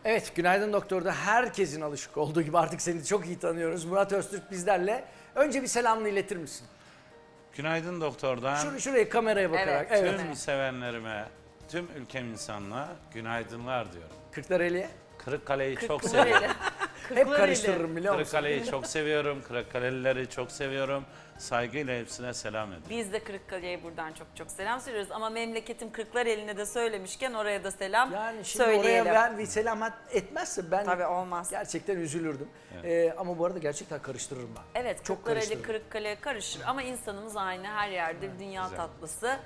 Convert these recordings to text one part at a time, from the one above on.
Evet, Günaydın Doktor'da herkesin alışık olduğu gibi artık seni çok iyi tanıyoruz. Murat Öztürk bizlerle. Önce bir selamını iletir misin? Günaydın Doktor'dan Şuraya kameraya bakarak. Evet. tüm sevenlerime, tüm ülkem insanına günaydınlar diyorum. Kırklareli'ye. Kırıkkale'yi çok seviyorum. Hep karıştırırım biliyor musun? Kırıkkale'yi çok seviyorum, Kırıkkalelileri çok seviyorum. Saygıyla hepsine selam ediyorum. Biz de Kırıkkale'ye buradan çok selam söylüyoruz ama memleketim Kırklareli'ne de söylemişken oraya da selam Yani şimdi söyleyelim. oraya ben bir selam etmezse ben Tabii olmaz. gerçekten üzülürdüm. Ama bu arada gerçekten karıştırırım ben. Evet, Çok Kırklareli karıştırırım. Kırıkkale karışır ama insanımız aynı, her yerde dünya güzel. tatlısı.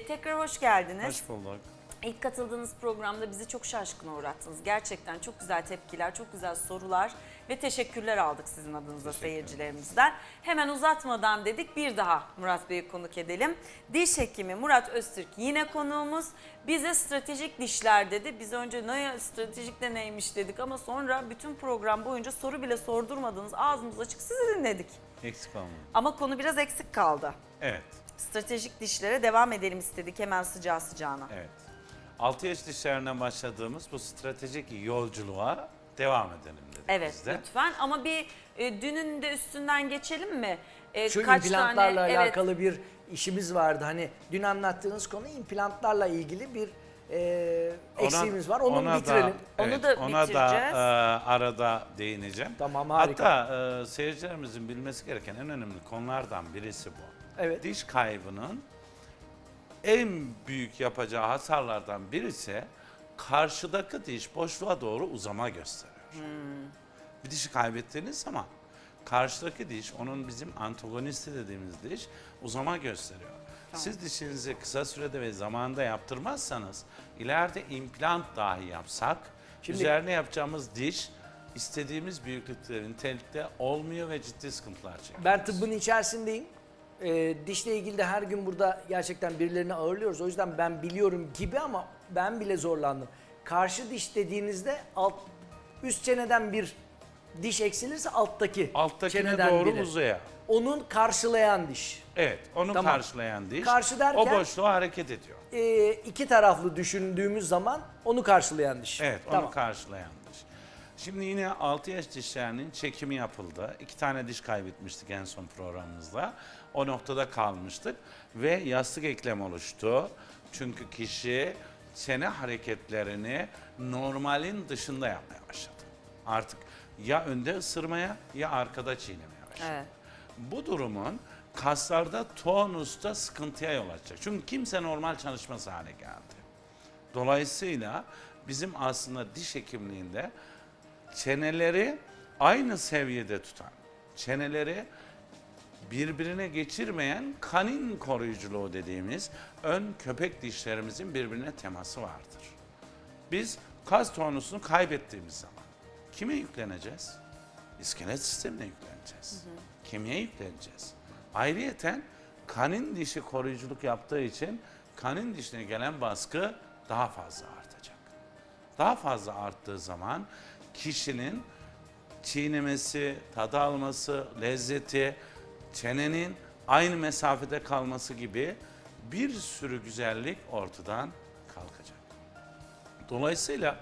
Tekrar hoş geldiniz. Hoş bulduk. İlk katıldığınız programda bizi çok şaşkına uğrattınız. Gerçekten çok güzel tepkiler, çok güzel sorular ve teşekkürler aldık sizin adınıza seyircilerimizden. Hemen uzatmadan dedik bir daha Murat Bey'i konuk edelim. Diş hekimi Murat Öztürk yine konuğumuz. Bize stratejik dişler dedi. Biz önce stratejik de neymiş dedik ama sonra bütün program boyunca soru bile sordurmadınız. Ağzımız açık sizi dinledik. Eksik olmayın. Ama konu biraz eksik kaldı. Evet, Stratejik dişlere devam edelim istedik hemen sıcağı sıcağına. evet. 6 yaş dişlerinden başladığımız bu stratejik yolculuğa devam edelim dedik Evet biz de. lütfen ama bir dünün de üstünden geçelim mi? Şu Kaç implantlarla tane, alakalı bir işimiz vardı. Hani dün anlattığınız konu implantlarla ilgili bir eksiğimiz var. Onu bitirelim. Onu da ona bitireceğiz. arada değineceğim. Tamam, harika. Hatta seyircilerimizin bilmesi gereken en önemli konulardan birisi bu. Evet. Diş kaybının en büyük yapacağı hasarlardan birisi karşıdaki diş boşluğa doğru uzama gösteriyor. Bir dişi kaybettiğiniz zaman karşıdaki diş, onun bizim antagonisti dediğimiz diş uzama gösteriyor. Siz dişinizi kısa sürede ve zamanında yaptırmazsanız ileride implant dahi yapsak üzerine yapacağımız diş istediğimiz büyüklükte, nitelikte olmuyor ve ciddi sıkıntılar çekiyor. Ben tıbbın içerisindeyim. Dişle ilgili de her gün burada gerçekten birilerini ağırlıyoruz. O yüzden ben biliyorum gibi ama ben bile zorlandım. Karşı diş dediğinizde üst çeneden bir diş eksilirse alttaki Alttakine çeneden doğru biri. uzaya. Onun karşılayan diş. Evet, onu Tamam. karşılayan diş Karşı derken- o boşluğa hareket ediyor. İki taraflı düşündüğümüz zaman onu karşılayan diş. Evet, onu Tamam. karşılayan diş. Şimdi yine 6 yaş dişlerinin çekimi yapıldı. 2 tane diş kaybetmiştik en son programımızda. O noktada kalmıştık ve yastık eklem oluştu. Çünkü kişi çene hareketlerini normalin dışında yapmaya başladı. Artık ya önde ısırmaya ya arkada çiğnemeye başladı. Evet. Bu durumun kaslarda, tonusta sıkıntıya yol açacak. Çünkü kimse normal çalışmaz hale geldi. Dolayısıyla bizim aslında diş hekimliğinde çeneleri aynı seviyede tutan, çeneleri birbirine geçirmeyen kanin koruyuculuğu dediğimiz ön köpek dişlerimizin birbirine teması vardır. Biz kas tonusunu kaybettiğimiz zaman kime yükleneceğiz? İskelet sistemine yükleneceğiz. Kemiğe yükleneceğiz. Ayrıyeten kanin dişi koruyuculuk yaptığı için kanin dişine gelen baskı daha fazla artacak. Daha fazla arttığı zaman kişinin çiğnemesi, tadı alması, lezzeti, çenenin aynı mesafede kalması gibi bir sürü güzellik ortadan kalkacak. Dolayısıyla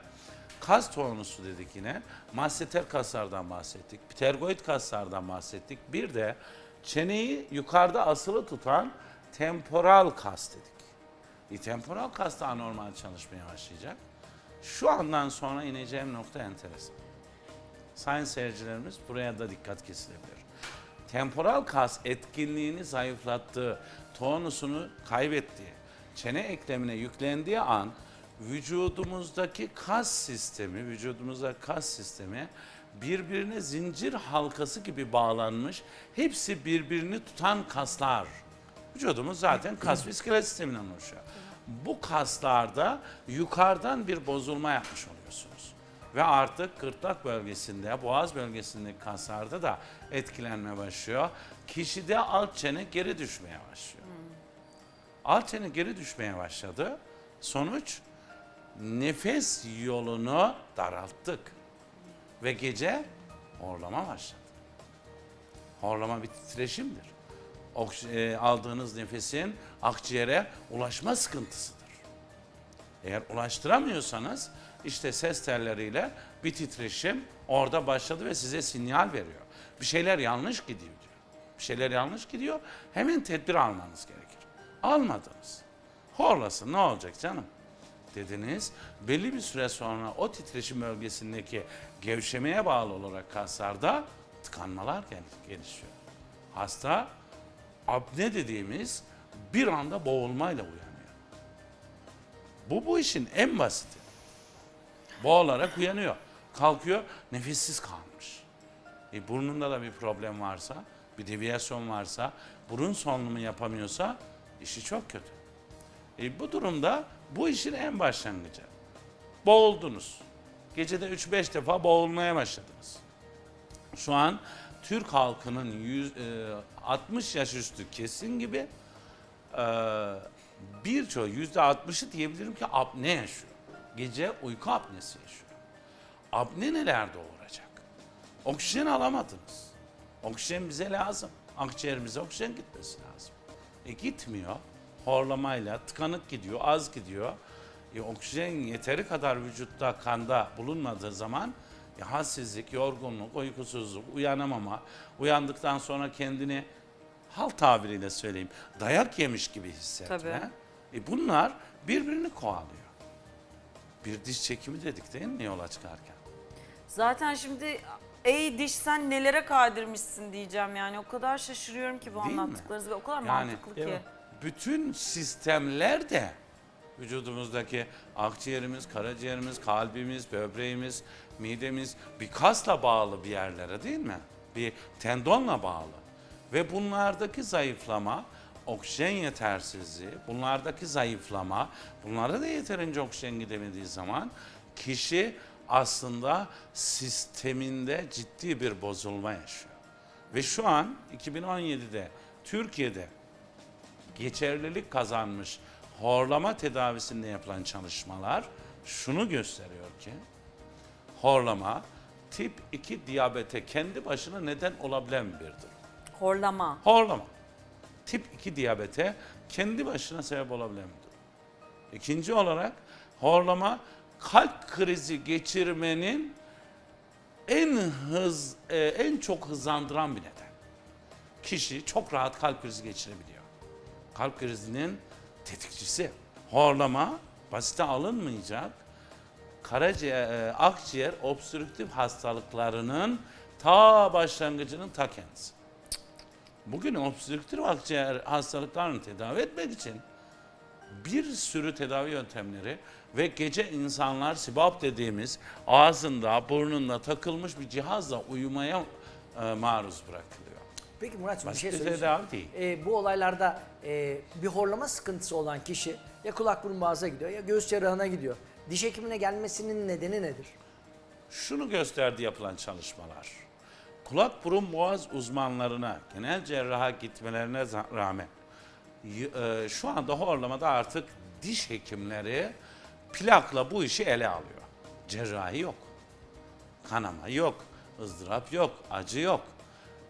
kas tonusu dedik yine, masseter kaslardan bahsettik, ptergoid kaslardan bahsettik. Bir de çeneyi yukarıda asılı tutan temporal kas dedik. Temporal kas da anormal çalışmaya başlayacak. Şu andan sonra ineceğim nokta enteresan. Sayın seyircilerimiz buraya da dikkat kesilebilir. Temporal kas etkinliğini zayıflattığı, tonusunu kaybettiği, çene eklemine yüklendiği an vücudumuzdaki kas sistemi birbirine zincir halkası gibi bağlanmış, hepsi birbirini tutan kaslar. Vücudumuz zaten kas ve iskelet sisteminden oluşuyor. Bu kaslarda yukarıdan bir bozulma yapmış oluyorsunuz. Ve artık gırtlak bölgesinde, boğaz bölgesindeki kaslarda da etkilenme başlıyor. Kişide alt çene geri düşmeye başlıyor. Alt çene geri düşmeye başladı. Sonuç nefes yolunu daralttık. Ve gece horlama başladı. Horlama bir titreşimdir. Aldığınız nefesin akciğere ulaşma sıkıntısıdır. Eğer ulaştıramıyorsanız işte ses telleriyle bir titreşim orada başladı ve size sinyal veriyor. Bir şeyler yanlış gidiyor diyor. Bir şeyler yanlış gidiyor. Hemen tedbir almanız gerekir. Almadınız. Horlasın, ne olacak canım dediniz. Belli bir süre sonra o titreşim bölgesindeki gevşemeye bağlı olarak kaslarda tıkanmalar gelişiyor. Hasta apne dediğimiz bir anda boğulmayla uyanıyor. Bu işin en basiti. Boğularak uyanıyor. Kalkıyor, nefessiz kalmış. Burnunda da bir problem varsa, bir deviyasyon varsa, burun solunumu yapamıyorsa işi çok kötü. Bu durumda bu işin en başlangıcı. Boğuldunuz. Gecede 3-5 defa boğulmaya başladınız. Şu an Türk halkının 60 yaş üstü kesin gibi birçoğu %60'ı diyebilirim ki apne yaşıyor. Gece uyku apnesi yaşıyor. Apne neler doğuracak? Oksijen alamadınız. Oksijen bize lazım. Akciğerimize oksijen gitmesi lazım. Gitmiyor. Horlamayla tıkanık gidiyor, az gidiyor. Oksijen yeteri kadar vücutta, kanda bulunmadığı zaman halsizlik, yorgunluk, uykusuzluk, uyanamama, uyandıktan sonra kendini halk tabiriyle söyleyeyim dayak yemiş gibi hissetme. Tabii. Bunlar birbirini kovalıyor. Bir diş çekimi dedik değil mi yola çıkarken? Zaten şimdi ey diş sen nelere kadirmişsin diyeceğim yani. O kadar şaşırıyorum ki bu Değil mi? anlattıklarınız ve o kadar Yani, mantıklı değil ki. mi? Bütün sistemler de vücudumuzdaki akciğerimiz, karaciğerimiz, kalbimiz, böbreğimiz, midemiz bir kasla bağlı bir yerlere değil mi? Bir tendonla bağlı. Ve bunlardaki zayıflama, oksijen yetersizliği, bunlardaki zayıflama, bunlara da yeterince oksijen gidemediği zaman kişi aslında sisteminde ciddi bir bozulma yaşıyor. Ve şu an 2017'de Türkiye'de geçerlilik kazanmış horlama tedavisinde yapılan çalışmalar şunu gösteriyor ki horlama tip 2 diyabete kendi başına neden olabilen bir durum. Horlama. Horlama tip 2 diyabete kendi başına sebep olabilen bir durum. İkinci olarak horlama kalp krizi geçirmenin en çok hızlandıran bir neden. Kişi çok rahat kalp krizi geçirebiliyor. Kalp krizinin tetikçisi. Horlama basite alınmayacak. Karaciğer, akciğer obstrüktif hastalıklarının ta başlangıcının ta kendisi. Bugün obstrüktif akciğer hastalıklarını tedavi etmek için bir sürü tedavi yöntemleri ve gece insanlar sibap dediğimiz ağzında, burnunda takılmış bir cihazla uyumaya maruz bırakılıyor. Peki Murat'cığım bir Basit şey bir söyleyeceğim. tedavi değil. Bu olaylarda bir horlama sıkıntısı olan kişi ya kulak burun boğaza gidiyor ya göğüs cerrahına gidiyor. Diş hekimine gelmesinin nedeni nedir? Şunu gösterdi yapılan çalışmalar. Kulak burun boğaz uzmanlarına, genel cerraha gitmelerine rağmen şu anda horlamada artık diş hekimleri plakla bu işi ele alıyor. Cerrahi yok. Kanama yok, ızdırap yok, acı yok.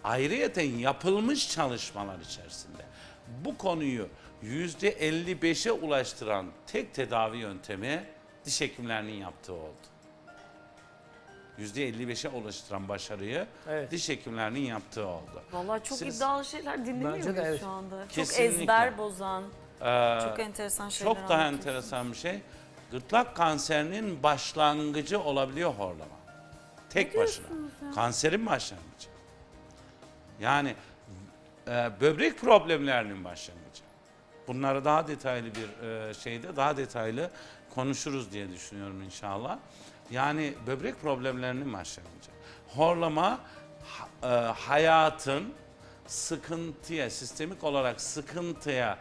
Ayrıyeten yapılmış çalışmalar içerisinde bu konuyu %55'e ulaştıran tek tedavi yöntemi diş hekimlerinin yaptığı oldu. %55'e ulaştıran başarıyı Evet. diş hekimlerinin yaptığı oldu. Vallahi çok Siz- iddialı şeyler dinlemiyor Bence de muyuz evet. şu anda? Çok Kesinlikle. ezber bozan, Ee, çok enteresan şeyler Çok daha anlatıyorsunuz. enteresan bir şey. Gırtlak kanserinin başlangıcı olabiliyor horlama. Tek başına. Kanserin başlangıcı. Yani böbrek problemlerinin başlangıcı. Bunları daha detaylı bir şeyde daha detaylı konuşuruz diye düşünüyorum inşallah. Yani böbrek problemlerinin başlangıcı. Horlama hayatın sıkıntıya, sistemik olarak sıkıntıya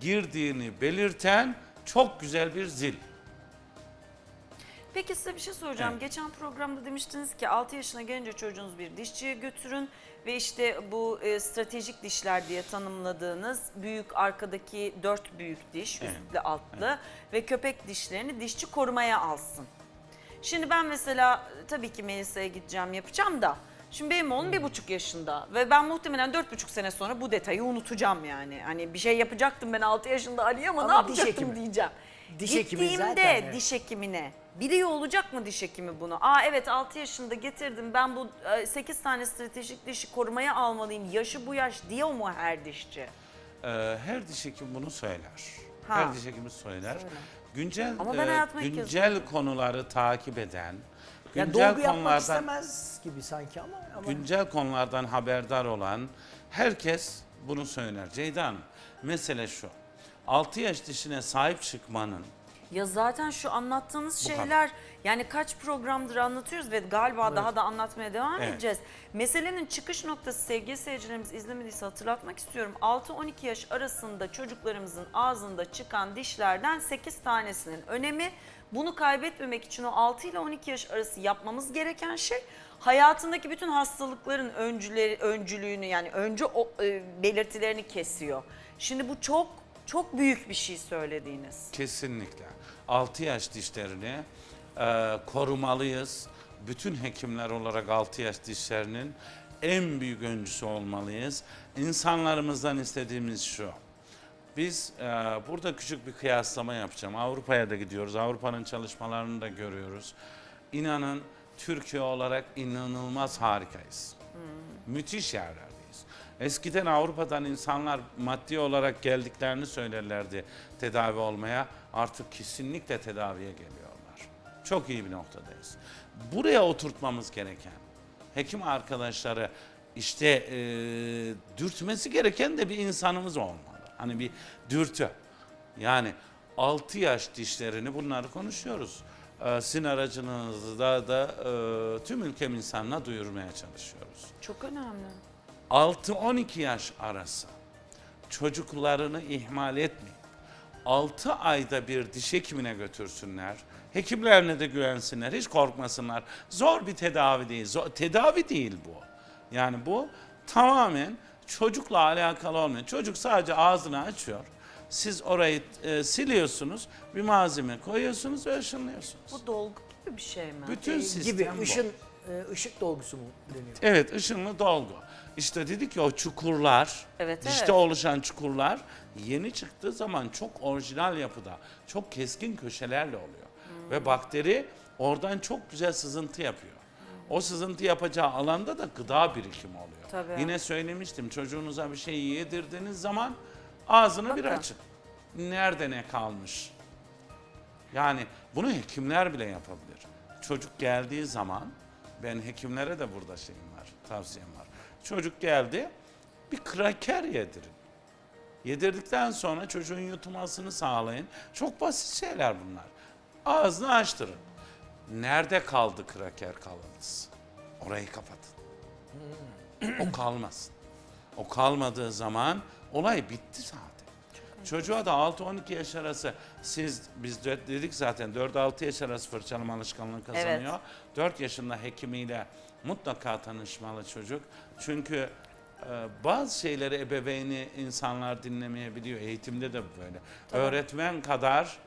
girdiğini belirten çok güzel bir zil. Peki size bir şey soracağım. Evet. Geçen programda demiştiniz ki 6 yaşına gelince çocuğunuzu bir dişçiye götürün ve işte bu stratejik dişler diye tanımladığınız büyük arkadaki 4 büyük diş, Evet. üstlü altlı ve köpek dişlerini dişçi korumaya alsın. Şimdi ben mesela tabii ki Melisa'ya gideceğim yapacağım da şimdi benim oğlum 1,5 yaşında ve ben muhtemelen 4,5 sene sonra bu detayı unutacağım yani. Hani bir şey yapacaktım ben 6 yaşında Ali ama ne Ama diş yapacaktım hekimi. diyeceğim. Diş hekimi Gittiğimde zaten, evet. diş hekimine biliyor olacak mı diş hekimi bunu? Evet 6 yaşında getirdim ben bu 8 tane stratejik dişi korumaya almalıyım. Yaşı bu yaş diyor mu her dişçi? Her diş hekimi bunu söyler. Ha. Her diş hekimi söyler. Söyle. Güncel Ama ben hayatıma ilk kez güncel konuları takip eden, Yani güncel dolgu yapmak konulardan istemez gibi sanki ama güncel konulardan haberdar olan herkes bunu söyler. Ceyda Hanım, mesele şu. 6 yaş dişine sahip çıkmanın Ya zaten şu anlattığınız Bu şeyler yani kaç programdır anlatıyoruz ve galiba daha da anlatmaya devam Evet. edeceğiz. Meselenin çıkış noktası sevgili seyircilerimiz izlemediyse hatırlatmak istiyorum. 6-12 yaş arasında çocuklarımızın ağzında çıkan dişlerden 8 tanesinin önemi. Bunu kaybetmemek için o 6 ile 12 yaş arası yapmamız gereken şey hayatındaki bütün hastalıkların öncülüğünü yani belirtilerini kesiyor. Şimdi bu çok büyük bir şey söylediğiniz. kesinlikle 6 yaş dişlerini korumalıyız. Bütün hekimler olarak 6 yaş dişlerinin en büyük öncüsü olmalıyız. İnsanlarımızdan istediğimiz şu. Biz burada küçük bir kıyaslama yapacağım. Avrupa'ya da gidiyoruz. Avrupa'nın çalışmalarını da görüyoruz. İnanın Türkiye olarak inanılmaz harikayız. Müthiş yerlerdeyiz. Eskiden Avrupa'dan insanlar maddi olarak geldiklerini söylerlerdi tedavi olmaya. Artık kesinlikle tedaviye geliyorlar. Çok iyi bir noktadayız. Buraya oturtmamız gereken hekim arkadaşları işte dürtmesi gereken de bir insanımız olmalı. Hani bir dürtü. Yani 6 yaş dişlerini bunları konuşuyoruz. Sizin aracınızda da tüm ülkem insanına duyurmaya çalışıyoruz. Çok önemli. 6-12 yaş arası çocuklarını ihmal etmeyin. 6 ayda bir diş hekimine götürsünler. Hekimlerine de güvensinler, hiç korkmasınlar. Zor bir tedavi değil, tedavi değil bu. Yani bu tamamen çocukla alakalı olmuyor. Çocuk sadece ağzını açıyor. Siz orayı siliyorsunuz, bir malzeme koyuyorsunuz ve ışınlıyorsunuz. Bu dolgu gibi bir şey mi? Bütün sistem gibi bu. ışık dolgusu mu deniyor? Evet, ışınlı dolgu. İşte dedik ya o çukurlar, Evet, dişte evet. oluşan çukurlar yeni çıktığı zaman çok orijinal yapıda, çok keskin köşelerle oluyor. Ve bakteri oradan çok güzel sızıntı yapıyor. O sızıntı yapacağı alanda da gıda birikimi oluyor. Tabii. Yine söylemiştim, çocuğunuza bir şey yedirdiğiniz zaman ağzını bir Bakın. açın. Nerede ne kalmış? Yani bunu hekimler bile yapabilir. Çocuk geldiği zaman, ben hekimlere de burada şeyim var, tavsiyem var. Çocuk geldi, bir kraker yedirin. Yedirdikten sonra çocuğun yutmasını sağlayın. Çok basit şeyler bunlar. Ağzını açtırın. Nerede kaldı kraker kalıntısı? Orayı kapatın. O kalmasın. O kalmadığı zaman olay bitti zaten. Çocuğa da 6-12 yaş arası biz dedik zaten 4-6 yaş arası fırçalama alışkanlığı kazanıyor. 4 yaşında hekimiyle mutlaka tanışmalı çocuk. Çünkü bazı şeyleri ebeveyni insanlar dinlemeyebiliyor. Eğitimde de böyle. Öğretmen kadar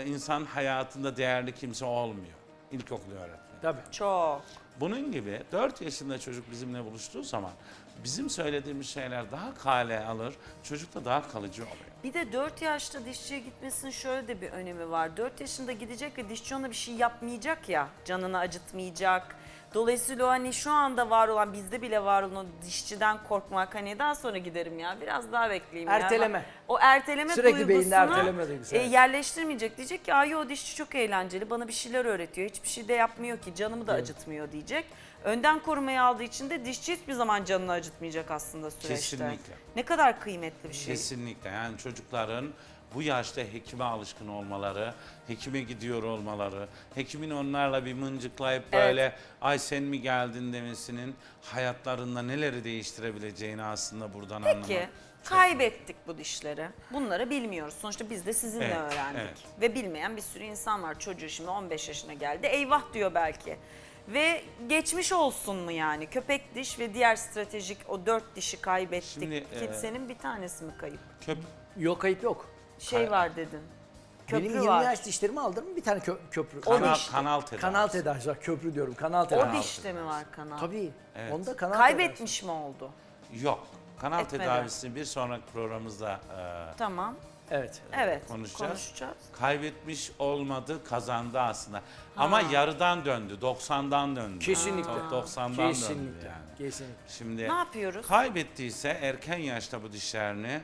insan hayatında değerli kimse olmuyor. İlkokul öğretmeni. Tabii. Çok. Bunun gibi 4 yaşında çocuk bizimle buluştuğu zaman bizim söylediğimiz şeyler daha kale alır, çocuk da daha kalıcı oluyor. Bir de 4 yaşta dişçiye gitmesinin şöyle de bir önemi var. 4 yaşında gidecek ve dişçi ona bir şey yapmayacak ya, canını acıtmayacak. Dolayısıyla o hani şu anda var olan, bizde bile var olan dişçiden korkmak, hani daha sonra giderim ya, biraz daha bekleyeyim ya. Erteleme. O erteleme Sürekli beyinde duygusunu erteleme duygusu, evet. yerleştirmeyecek. Diyecek ki ay o dişçi çok eğlenceli, bana bir şeyler öğretiyor, hiçbir şey de yapmıyor ki, canımı da acıtmıyor diyecek. Önden korumayı aldığı için de dişçi hiçbir zaman canını acıtmayacak aslında süreçte. Kesinlikle. Ne kadar kıymetli bir şey. Kesinlikle, yani çocukların bu yaşta hekime alışkın olmaları, hekime gidiyor olmaları, hekimin onlarla bir mıncıklayıp böyle ay sen mi geldin demesinin hayatlarında neleri değiştirebileceğini aslında buradan anlamak. Peki kaybettik bu dişleri. Bunları bilmiyoruz. Sonuçta biz de sizinle Evet, öğrendik. evet. Ve bilmeyen bir sürü insan var. Çocuğu şimdi 15 yaşına geldi. Eyvah diyor belki. Ve geçmiş olsun mu yani? Köpek diş ve diğer stratejik o 4 dişi kaybettik. Şimdi, Kimsenin bir tanesi mi kayıp? Yok, kayıp yok. Var dedin. Köprü Benim 20 var. yaş dişlerimi aldırdım, bir tane köprü. Kanal tedavisi. Kanal tedavisi var, köprü diyorum, kanal O tedavisi. dişte mi var kanal? Tabii, Evet. onda kanal tedavisi. Kaybetmiş mi oldu? Yok. Kanal Etmedi. tedavisini bir sonraki programımızda Tamam. Evet. Evet, konuşacağız. konuşacağız. Kaybetmiş olmadı, kazandı aslında. Ama yarıdan döndü, 90'dan döndü. Kesinlikle. 90'dan döndü Kesinlikle. yani. Kesinlikle. Şimdi Ne yapıyoruz? kaybettiyse erken yaşta bu dişlerini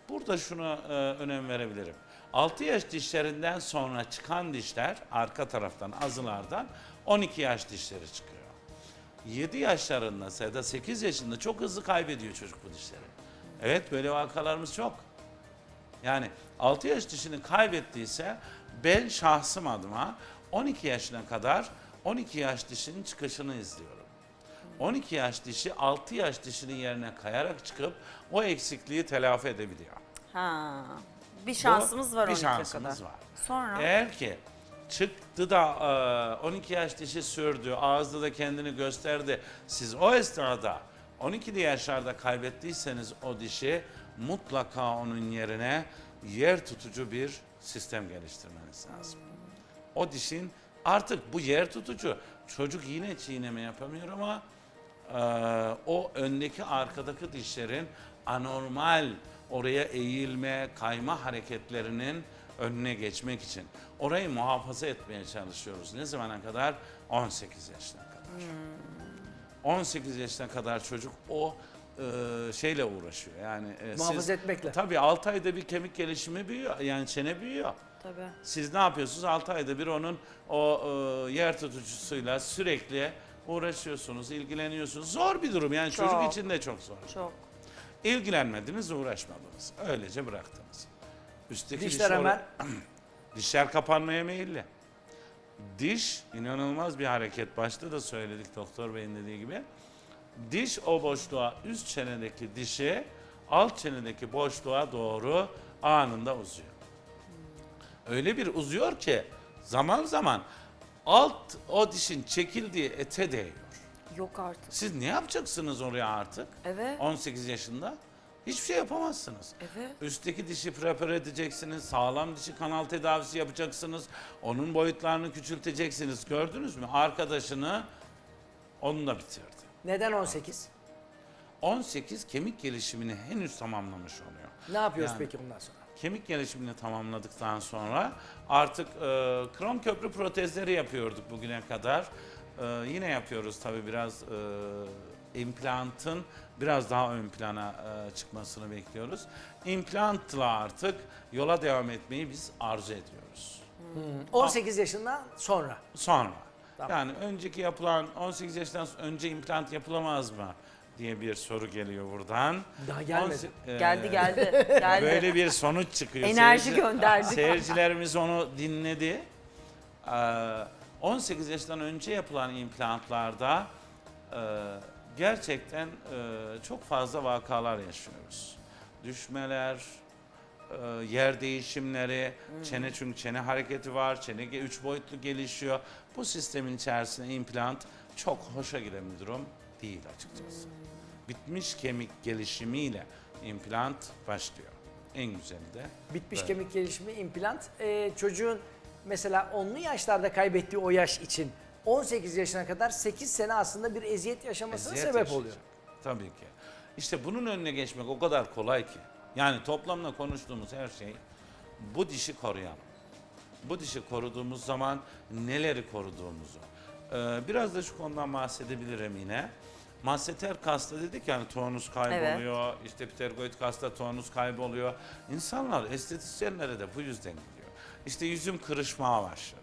burada şuna önem verebilirim. 6 yaş dişlerinden sonra çıkan dişler arka taraftan azılardan 12 yaş dişleri çıkıyor. 7 yaşlarında ya da 8 yaşında çok hızlı kaybediyor çocuk bu dişleri. Evet, böyle vakalarımız çok. Yani 6 yaş dişini kaybettiyse ben şahsım adıma 12 yaşına kadar 12 yaş dişinin çıkışını izliyorum. 12 yaş dişi 6 yaş dişinin yerine kayarak çıkıp o eksikliği telafi edebiliyor. Ha. Bir şansımız var bir 12'ye şansımız kadar. var. Sonra Eğer ki çıktı da 12 yaş dişi sürdü, ağızda da kendini gösterdi. Siz o esnada 12'li yaşlarda kaybettiyseniz o dişi mutlaka onun yerine yer tutucu bir sistem geliştirmeniz lazım. O dişin artık bu yer tutucu çocuk yine çiğneme yapamıyor ama o öndeki arkadaki dişlerin anormal oraya eğilme, kayma hareketlerinin önüne geçmek için orayı muhafaza etmeye çalışıyoruz. Ne zamana kadar? 18 yaşına kadar. 18 yaşına kadar çocuk o şeyle uğraşıyor. Yani Muhafaza etmekle. Tabii 6 ayda bir kemik gelişimi büyüyor. Yani çene büyüyor. tabii. Siz ne yapıyorsunuz? 6 ayda bir onun o yer tutucusuyla sürekli uğraşıyorsunuz, ilgileniyorsunuz. Zor bir durum yani Çok. çocuk için de çok zor. Çok. İlgilenmediniz, uğraşmadınız. Öylece bıraktınız. Üstteki Dişler diş hemen dişler kapanmaya meyilli. Diş inanılmaz bir hareket. Başta da söyledik doktor beyin dediği gibi. Diş o boşluğa, üst çenedeki dişi alt çenedeki boşluğa doğru anında uzuyor. Öyle bir uzuyor ki zaman zaman alt o dişin çekildiği ete değiyor. Yok artık. Siz ne yapacaksınız oraya artık? Evet. 18 yaşında hiçbir şey yapamazsınız. Evet. Üstteki dişi prepare edeceksiniz, sağlam dişi kanal tedavisi yapacaksınız, onun boyutlarını küçülteceksiniz. Gördünüz mü? Arkadaşını onunla bitirdi. neden 18? 18 kemik gelişimini henüz tamamlamış oluyor. Ne yapıyoruz Yani- peki bundan sonra? Kemik gelişimini tamamladıktan sonra artık krom köprü protezleri yapıyorduk bugüne kadar. Yine yapıyoruz tabii biraz implantın biraz daha ön plana çıkmasını bekliyoruz. İmplantla artık yola devam etmeyi biz arzu ediyoruz. 18 yaşından sonra. Sonra. Tamam. Yani önceki yapılan 18 yaştan önce implant yapılamaz mı diye bir soru geliyor buradan. Daha gelmedi. Geldi geldi. Geldi. Böyle bir sonuç çıkıyor. Enerji gönderdik. Seyircilerimiz onu dinledi. 18 yaştan önce yapılan implantlarda gerçekten çok fazla vakalar yaşıyoruz. Düşmeler, yer değişimleri, çene çünkü çene hareketi var, çene 3 boyutlu gelişiyor. Bu sistemin içerisinde implant çok hoşa giden bir durum değil açıkçası. Bitmiş kemik gelişimiyle implant başlıyor. En güzeli de Bitmiş böyle. kemik gelişimi implant. Çocuğun mesela 10'lu yaşlarda kaybettiği o yaş için 18 yaşına kadar 8 sene aslında bir eziyet yaşamasına Eziyet sebep yaşayacak. oluyor. Tabii ki. İşte bunun önüne geçmek o kadar kolay ki. Yani toplamda konuştuğumuz her şey bu dişi koruyalım. Bu dişi koruduğumuz zaman neleri koruduğumuzu. Biraz da şu konudan bahsedebilirim yine. Masseter kasta dedik yani tonus kayboluyor, işte ptergoid kasta tonus kayboluyor. İnsanlar estetisyenlere de bu yüzden gidiyor. İşte yüzüm kırışmaya başladı.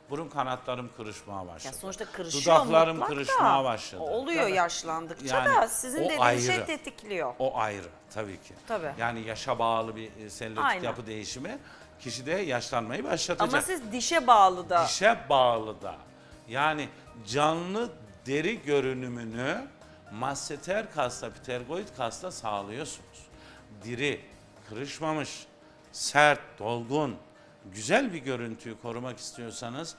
Burun kanatlarım kırışmaya başladı. Ya sonuçta kırışıyor Dudaklarım mutlak da. kırışmaya başladı. O oluyor Tabii. yaşlandıkça Yani da sizin o dediğiniz şey ayrı. tetikliyor. O ayrı tabii ki. Tabii. Yani yaşa bağlı bir selülitik Aynen. yapı değişimi kişide yaşlanmayı başlatacak. Ama siz dişe bağlı da. Dişe bağlı da. Yani canlı deri görünümünü masseter kasla, ptergoid kasla sağlıyorsunuz. Diri, kırışmamış, sert, dolgun, güzel bir görüntüyü korumak istiyorsanız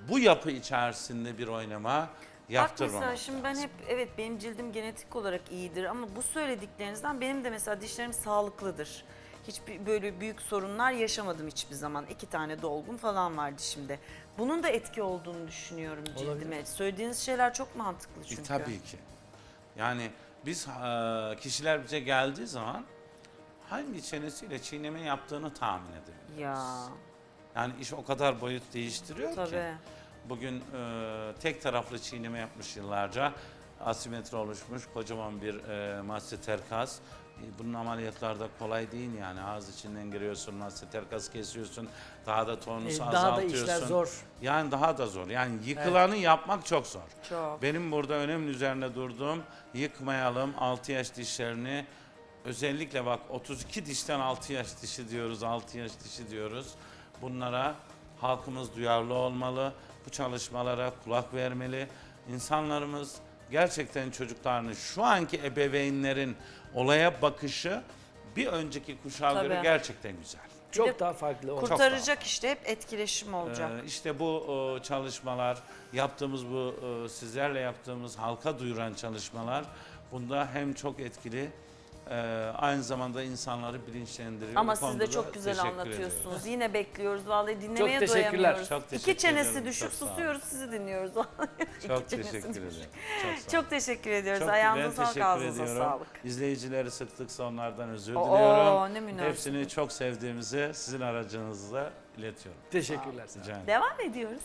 bu yapı içerisinde bir oynama Bak yaptırmamak mesela şimdi ben lazım. hep evet benim cildim genetik olarak iyidir ama bu söylediklerinizden benim de mesela dişlerim sağlıklıdır. Hiçbir böyle büyük sorunlar yaşamadım hiçbir zaman. 2 tane dolgum falan var dişimde. Bunun da etki olduğunu düşünüyorum cildime. Söylediğiniz şeyler çok mantıklı çünkü. Tabii ki. Yani biz kişiler bize geldiği zaman hangi çenesiyle çiğneme yaptığını tahmin edebilir. Ya Yani iş o kadar boyut değiştiriyor ki. tabii. Bugün tek taraflı çiğneme yapmış yıllarca. Asimetri oluşmuş kocaman bir masseter kas. Bunun ameliyatlarda kolay değil yani. Ağız içinden giriyorsun, masseter kas kesiyorsun. Daha da tonusu Daha da azaltıyorsun. işler zor. Yani daha da zor. Yani yıkılanı yapmak çok zor. Çok. Benim burada önemli üzerine durduğum yıkmayalım 6 yaş dişlerini. Özellikle bak 32 dişten 6 yaş dişi diyoruz, 6 yaş dişi diyoruz. Bunlara halkımız duyarlı olmalı. Bu çalışmalara kulak vermeli. İnsanlarımız gerçekten çocuklarını, şu anki ebeveynlerin olaya bakışı bir önceki kuşağa Tabii. göre gerçekten güzel. Çok de daha farklı. oldu. Kurtaracak işte, hep etkileşim olacak. İşte bu çalışmalar, yaptığımız bu sizlerle yaptığımız halka duyuran çalışmalar bunda hem çok etkili aynı zamanda insanları bilinçlendiriyor. Ama Bu siz konuda de da çok güzel teşekkür anlatıyorsunuz. ediyoruz. Yine bekliyoruz. Vallahi dinlemeye Çok teşekkürler. doyamıyoruz. Çok teşekkür İki çenesi ediyorum. düşük Çok sağ olun. susuyoruz, sizi dinliyoruz. Çok İki çenesi teşekkür düşük. ederim. Çok sağ olun. Çok teşekkür ediyoruz. Çok Ayağınıza ben sağlık, teşekkür ağzınıza ediyorum. sağlık. İzleyicileri sıklıksa onlardan özür Oo, diliyorum. ne münasebet. Hepsini çok sevdiğimizi sizin aracınızla iletiyorum. Teşekkürler. Rica ederim. Devam ediyoruz.